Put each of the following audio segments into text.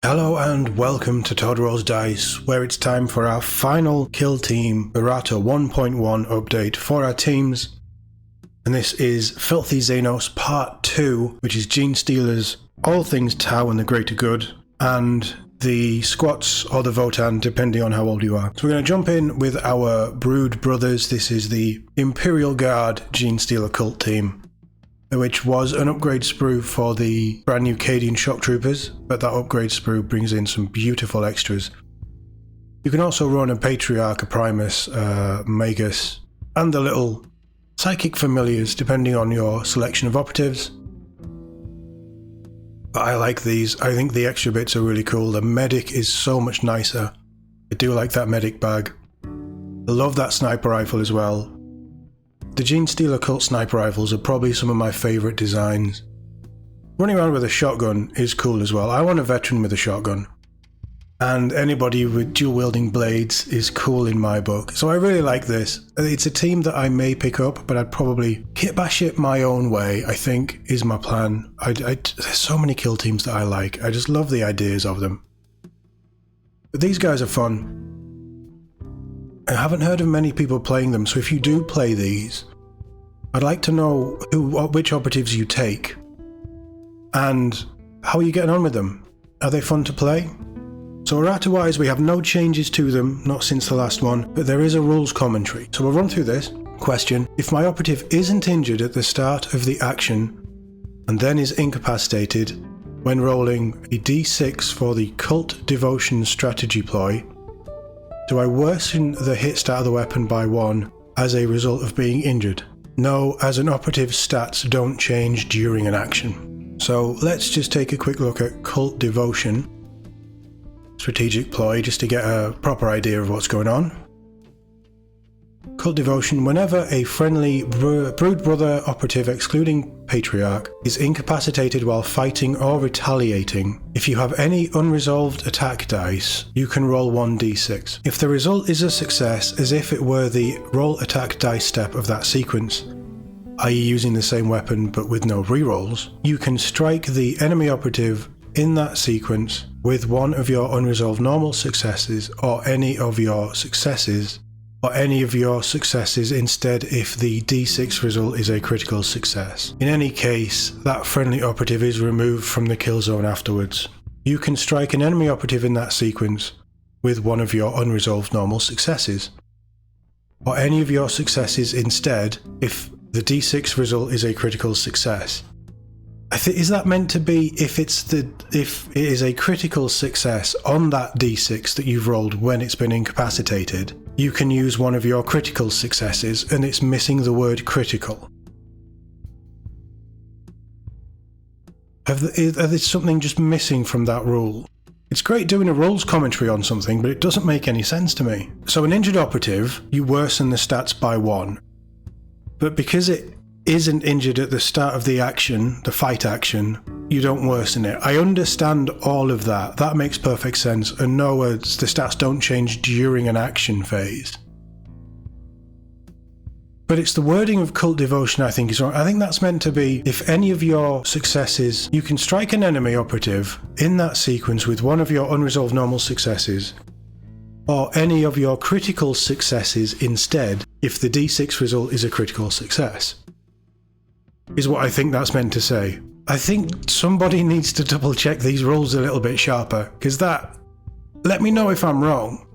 Hello and welcome to Todd Rolls Dice, where it's time for our final kill team Errata 1.1 update for our teams. And this is Filthy Xenos Part 2, which is Genestealers, All Things Tau and the Greater Good, and the Squats or the Votann, depending on how old you are. So we're going to jump in with our Brood Brothers. This is the Imperial Guard Genestealer cult team, which was an upgrade sprue for the brand new Cadian Shock Troopers, but that upgrade sprue brings in some beautiful extras. You can also run a Patriarch, a Primus, Magus, and the little Psychic Familiars, depending on your selection of operatives. But I like these. I think the extra bits are really cool. The Medic is so much nicer. I do like that Medic bag. I love that Sniper Rifle as well. The Genestealer cult sniper rifles are probably some of my favourite designs. Running around with a shotgun is cool as well. I want a veteran with a shotgun. And anybody with dual wielding blades is cool in my book. So I really like this. It's a team that I may pick up, but I'd probably kitbash it my own way, I think, is my plan. There's so many kill teams that I like. I just love the ideas of them. But these guys are fun. I haven't heard of many people playing them, so if you do play these, I'd like to know which operatives you take, and how are you getting on with them? Are they fun to play? So errata-wise, we have no changes to them, not since the last one, but there is a rules commentary. So we'll run through this. Question: if my operative isn't injured at the start of the action, and then is incapacitated when rolling a d6 for the Cult Devotion strategy ploy, do I worsen the hit stat of the weapon by 1 as a result of being injured? No, as an operative's stats don't change during an action. So let's just take a quick look at Cult Devotion strategic ploy just to get a proper idea of what's going on. Cult Devotion: whenever a friendly Brood Brother operative excluding Patriarch is incapacitated while fighting or retaliating, if you have any unresolved attack dice, you can roll 1d6. If the result is a success, as if it were the roll attack dice step of that sequence, i.e. using the same weapon but with no rerolls, you can strike the enemy operative in that sequence with one of your unresolved normal successes or any of your successes instead if the d6 result is a critical success. In any case, that friendly operative is removed from the kill zone afterwards. You can strike an enemy operative in that sequence with one of your unresolved normal successes, or any of your successes instead if the d6 result is a critical success. Is that meant to be if it is a critical success on that d6 that you've rolled when it's been incapacitated, you can use one of your critical successes and it's missing the word critical? Is something just missing from that rule? It's great doing a rules commentary on something, but it doesn't make any sense to me. So an injured operative, you worsen the stats by 1, but because it isn't injured at the start of the action, the fight action, you don't worsen it. I understand all of that. That makes perfect sense. And no, the stats don't change during an action phase. But it's the wording of Cult Devotion I think is wrong. I think that's meant to be if any of your successes, you can strike an enemy operative in that sequence with one of your unresolved normal successes, or any of your critical successes instead if the d6 result is a critical success. Is what I think that's meant to say. I think somebody needs to double check these rules a little bit sharper, because let me know if I'm wrong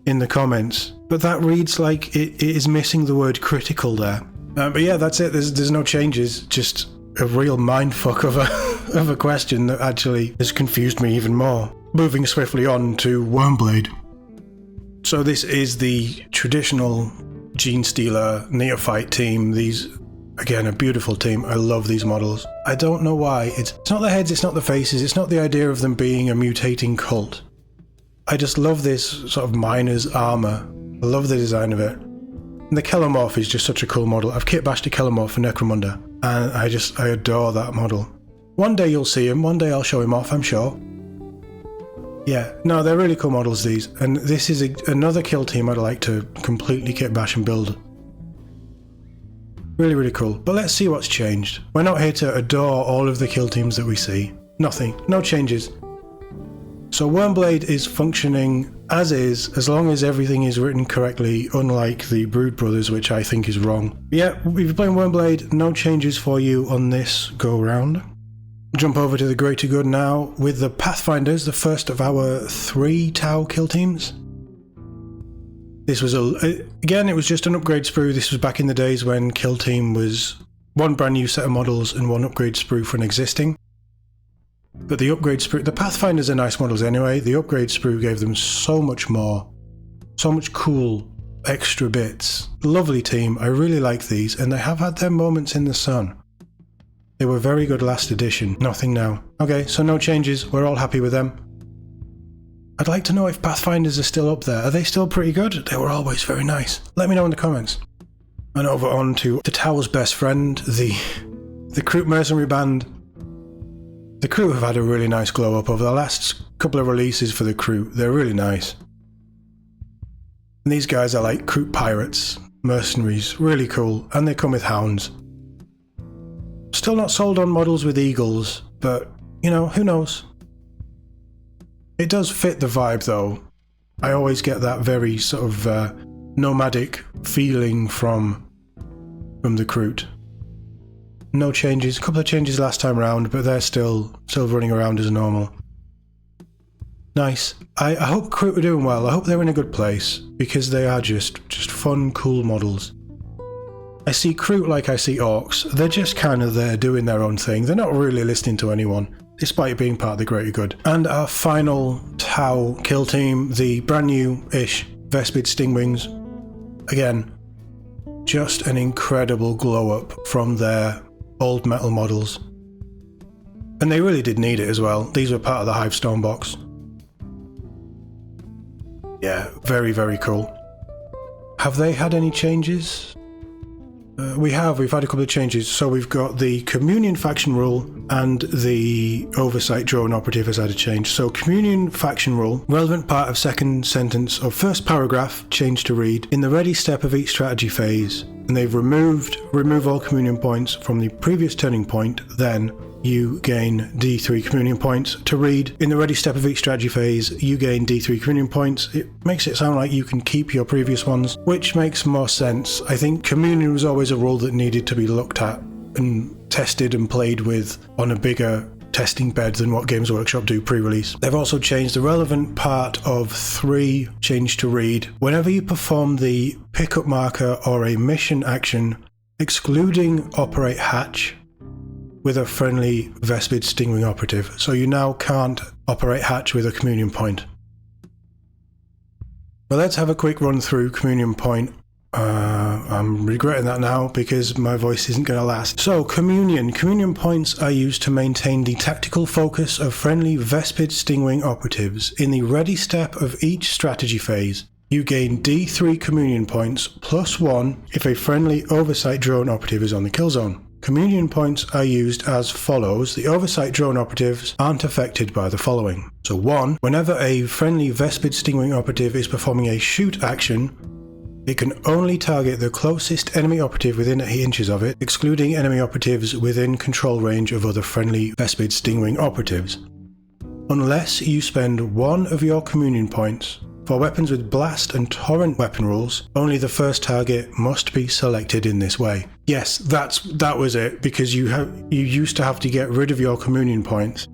in the comments, but that reads like it is missing the word critical there. But yeah, that's it. There's no changes, just a real mindfuck of a question that actually has confused me even more. Moving swiftly on to Wyrmblade. So this is the traditional Genestealer neophyte team. These, again, a beautiful team. I love these models. I don't know why. It's not the heads, it's not the faces, it's not the idea of them being a mutating cult. I just love this sort of miner's armour. I love the design of it. And the Kelomorph is just such a cool model. I've kitbashed a Kelomorph for Necromunda, and I adore that model. One day you'll see him, one day I'll show him off, I'm sure. Yeah, no, they're really cool models, these. And this is another kill team I'd like to completely kitbash and build. Really, really cool. But let's see what's changed. We're not here to adore all of the kill teams that we see. Nothing. No changes. So Wyrmblade is functioning as is, as long as everything is written correctly, unlike the Brood Brothers, which I think is wrong. But yeah, if you're playing Wyrmblade, no changes for you on this go round. Jump over to the Greater Good now with the Pathfinders, the first of our 3 Tau kill teams. This was again, it was just an upgrade sprue. This was back in the days when kill team was 1 brand new set of models and 1 upgrade sprue for an existing. But the upgrade sprue, the Pathfinders are nice models anyway. The upgrade sprue gave them so much more, so much cool extra bits. Lovely team. I really like these, and they have had their moments in the sun. They were very good last edition. Nothing now. Okay, so no changes. We're all happy with them. I'd like to know if Pathfinders are still up there. Are they still pretty good? They were always very nice. Let me know in the comments. And over on to the Tau's best friend, the Kroot Mercenary Band. The Kroot have had a really nice glow up over the last couple of releases for the Kroot. They're really nice. And these guys are like Kroot pirates, mercenaries, really cool, and they come with hounds. Still not sold on models with eagles, but, you know, who knows? It does fit the vibe though. I always get that very sort of nomadic feeling from the Kroot. No changes, a couple of changes last time around, but they're still running around as normal. Nice. I hope Kroot are doing well. I hope they're in a good place, because they are just fun, cool models. I see Kroot like I see Orcs. They're just kind of there doing their own thing. They're not really listening to anyone, despite being part of the greater good. And our final Tau kill team, the brand new-ish Vespid Stingwings. Again, just an incredible glow up from their old metal models. And they really did need it as well. These were part of the Hivestone box. Yeah, very, very cool. Have they had any changes? We've had a couple of changes. So we've got the Communion faction rule and the Oversight Drone Operative has had a change. So Communion faction rule, relevant part of second sentence of first paragraph, changed to read, in the ready step of each strategy phase, and they've remove all Communion points from the previous turning point, then you gain D3 Communion points. To read, in the ready step of each strategy phase, you gain D3 Communion points. It makes it sound like you can keep your previous ones, which makes more sense. I think Communion was always a rule that needed to be looked at and tested and played with on a bigger testing bed than what Games Workshop do pre-release. They've also changed the relevant part of 3, changed to read. Whenever you perform the pickup marker or a mission action, excluding Operate Hatch, with a friendly Vespid Stingwing operative, so you now can't operate Hatch with a Communion point. Well, let's have a quick run through Communion point. I'm regretting that now because my voice isn't going to last. So, Communion points are used to maintain the tactical focus of friendly Vespid Stingwing operatives. In the ready step of each strategy phase, you gain D3 Communion points plus 1 if a friendly Oversight Drone operative is on the kill zone. Communion points are used as follows. The Oversight Drone operatives aren't affected by the following. So 1. Whenever a friendly Vespid Stingwing operative is performing a shoot action, it can only target the closest enemy operative within 8 inches of it, excluding enemy operatives within control range of other friendly Vespid Stingwing operatives. Unless you spend 1 of your Communion points. For weapons with blast and torrent weapon rules, only the first target must be selected in this way. Yes, that was it, because you used to have to get rid of your Communion points,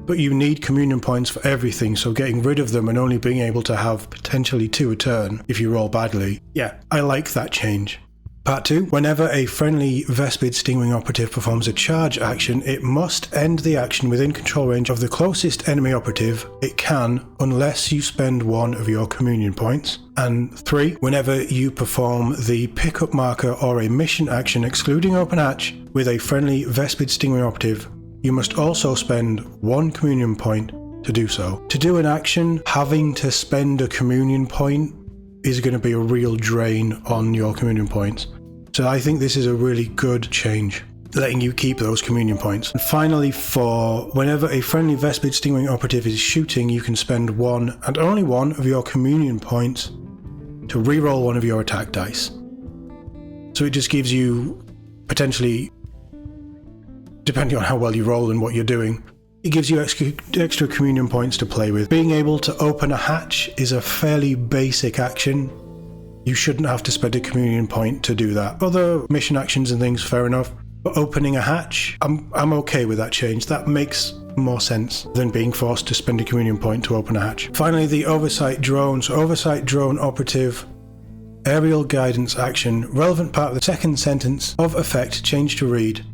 but you need Communion points for everything, so getting rid of them and only being able to have potentially 2 a turn if you roll badly. Yeah, I like that change. Part 2. Whenever a friendly Vespid Stingwing operative performs a charge action, it must end the action within control range of the closest enemy operative. It can, unless you spend 1 of your Communion points. And 3. Whenever you perform the pickup marker or a mission action excluding Open Hatch with a friendly Vespid Stingwing operative, you must also spend 1 Communion point to do so. To do an action, having to spend a Communion point is going to be a real drain on your Communion points. So I think this is a really good change, letting you keep those Communion points. And finally, for whenever a friendly Vespid Stingwing operative is shooting, you can spend 1 and only 1 of your Communion points to reroll 1 of your attack dice. So it just gives you, potentially, depending on how well you roll and what you're doing, It gives you extra communion points to play with. Being able to open a hatch is a fairly basic action. You shouldn't have to spend a communion point to do that. Other mission actions and things, fair enough. But opening a hatch, I'm okay with that change. That makes more sense than being forced to spend a communion point to open a hatch. Finally, the Oversight Drone. So Oversight Drone Operative Aerial Guidance Action. Relevant part of the second sentence of effect change to read ...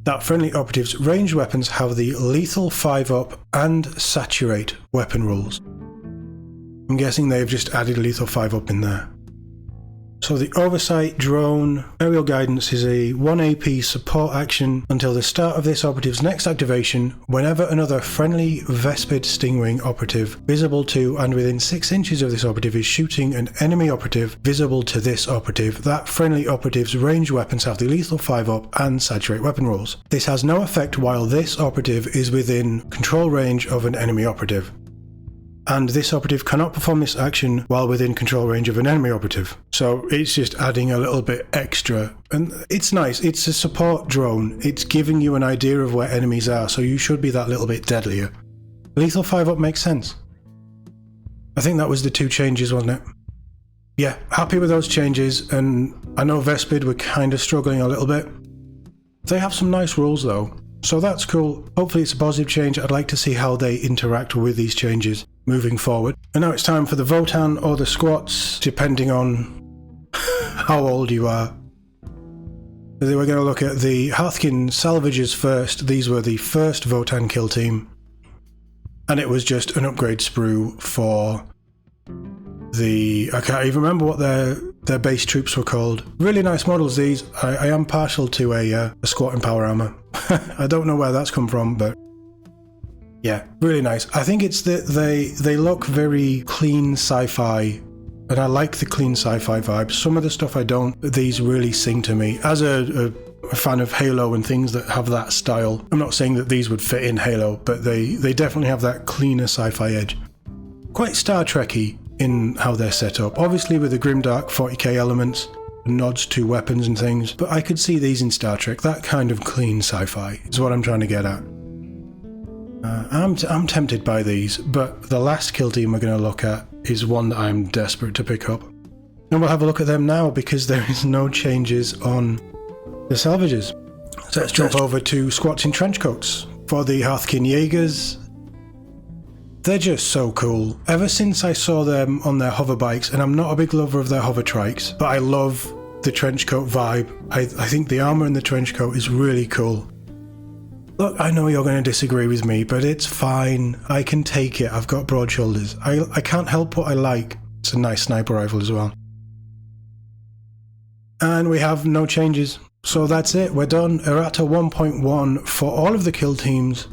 That friendly operatives' ranged weapons have the lethal 5-up and saturate weapon rules. I'm guessing they've just added lethal 5-up in there. So the Oversight Drone Aerial Guidance is a 1 AP support action until the start of this operative's next activation. Whenever another friendly Vespid Stingwing operative visible to and within 6 inches of this operative is shooting an enemy operative visible to this operative, that friendly operative's ranged weapons have the lethal 5-up and saturate weapon rules. This has no effect while this operative is within control range of an enemy operative. And this operative cannot perform this action while within control range of an enemy operative. So it's just adding a little bit extra. And it's nice. It's a support drone. It's giving you an idea of where enemies are, so you should be that little bit deadlier. Lethal 5-up makes sense. I think that was the 2 changes, wasn't it? Yeah, happy with those changes. And I know Vespid were kind of struggling a little bit. They have some nice rules though. So that's cool. Hopefully it's a positive change. I'd like to see how they interact with these changes moving forward. And now it's time for the Votann or the squats, depending on how old you are. We're going to look at the Hearthkyn Salvagers first. These were the first Votann kill team. And it was just an upgrade sprue for the... I can't even remember what their base troops were called. Really nice models, these. I am partial to a squat and power armor. I don't know where that's come from, but yeah, really nice. I think it's that they look very clean sci-fi, and I like the clean sci-fi vibes. Some of the stuff I don't, but these really sing to me. As a fan of Halo and things that have that style, I'm not saying that these would fit in Halo, but they definitely have that cleaner sci-fi edge. Quite Star Trek-y in how they're set up. Obviously with the grimdark 40k elements, nods to weapons and things, but I could see these in Star Trek. That kind of clean sci-fi is what I'm trying to get at. I'm tempted by these, but the last kill team we're going to look at is one that I'm desperate to pick up. And we'll have a look at them now because there is no changes on the Salvagers. So let's jump over to squats in trench coats. For the Hearthkyn Yaegir, they're just so cool. Ever since I saw them on their hover bikes, and I'm not a big lover of their hover trikes, but I love the trench coat vibe. I think the armor in the trench coat is really cool. Look, I know you're going to disagree with me, but it's fine. I can take it. I've got broad shoulders. I can't help what I like. It's a nice sniper rifle as well. And we have no changes. So that's it. We're done. Errata 1.1 for all of the kill teams.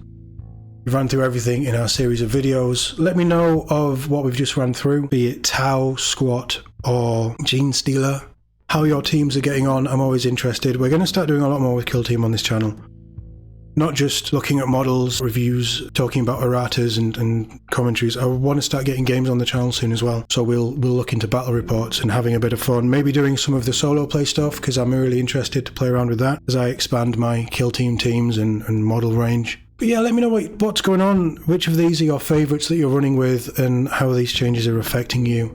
We've run through everything in our series of videos. Let me know of what we've just run through, be it Tau, Squat, or Genestealer. How your teams are getting on. I'm always interested. We're going to start doing a lot more with Kill Team on this channel. Not just looking at models, reviews, talking about erratas and commentaries. I want to start getting games on the channel soon as well. So we'll look into battle reports and having a bit of fun. Maybe doing some of the solo play stuff because I'm really interested to play around with that as I expand my Kill Team teams and model range. But yeah, let me know what's going on. Which of these are your favourites that you're running with and how these changes are affecting you.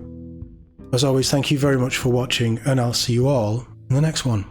As always, thank you very much for watching and I'll see you all in the next one.